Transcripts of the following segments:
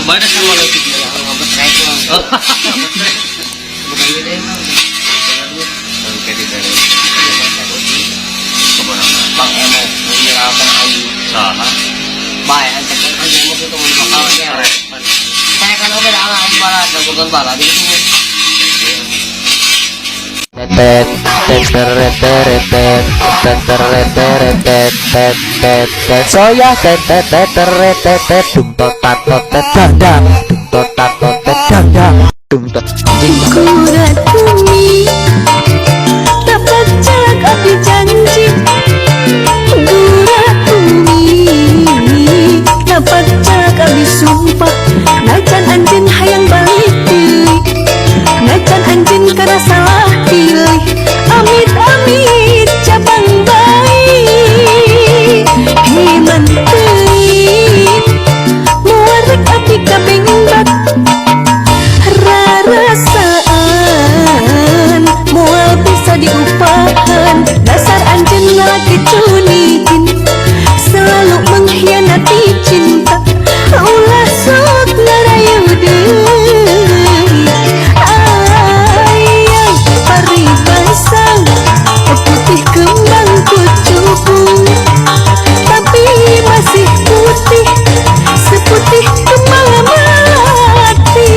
Mana semua lagi dia yang ngabet naik tuh. Bukan gede emang. Oke di dari. Kemana? Bang Emo menyerahkan ayu. Saha? Baik, antek aja mau itu mau bakalnya. Saya kan oke dah alam bala, bukan bala gitu. Soya Kurat bumi dapat jaga di janji. Kurat bumi dapat jaga di sumpah. Najan anjin hayang balik deui. Najan anjin karena salah pilih. Amit amit cabang baik. Himan teuing muarek ati kabengbat. Rasaan mual bisa diupahan. Dasar anjen lagi cunikin, selalu mengkhianati cinta. Ulah sok ngarayu deui. Ayang paribasang putih kembang kucupung, tapi masih putih seputih kembang melati.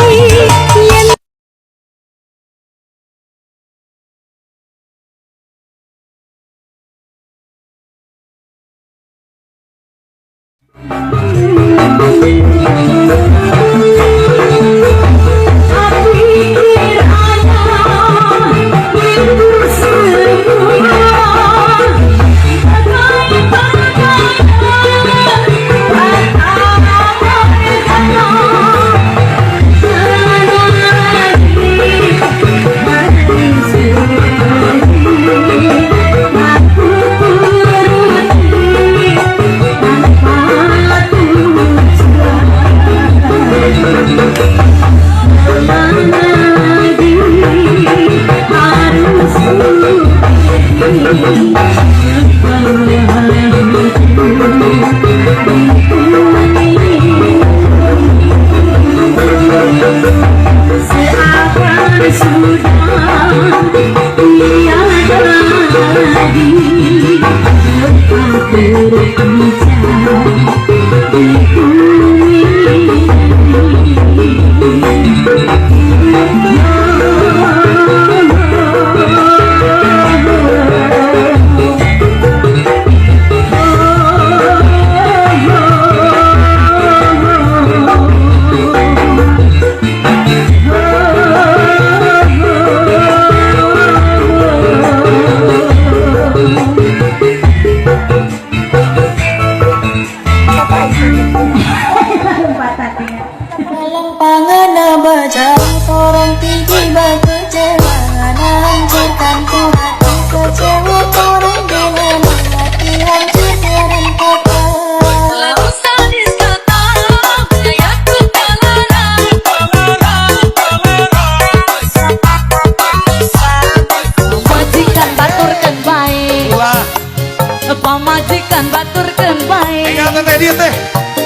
Pamajikan baturkeun bae. Ingat teh dia teh.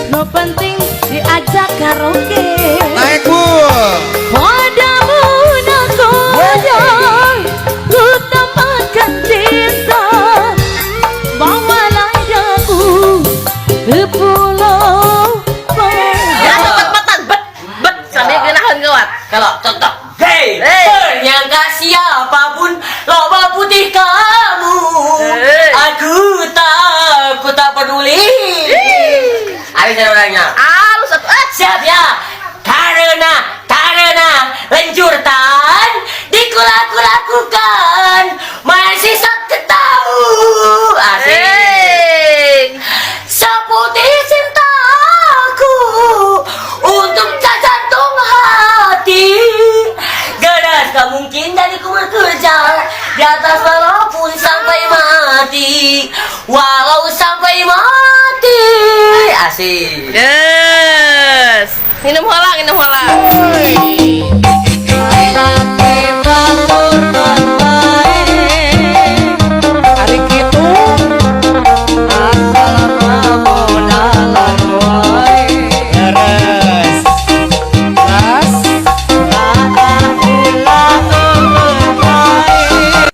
Nu penting diajak karaoke. Naik bu. Padamun aku ku tempatkan cinta. Bawalah aku ke pulau. Ya tempat-tempatan bet sambil genahan gawat. Kalau contoh. Hey, ternyangka siapapun loba putih kamu. Aku tak peduli. Habis orangnya. Halus satu. Siap ya. Karena lencurtan dikulakukan masih sakit tahu. Asik. Seputih cintaku untuk jantung hati. Ganas gak mungkin dariku bekerja di atas walaupun sampai mati. Walau sampai mati. Asik. Yes. Minum holang.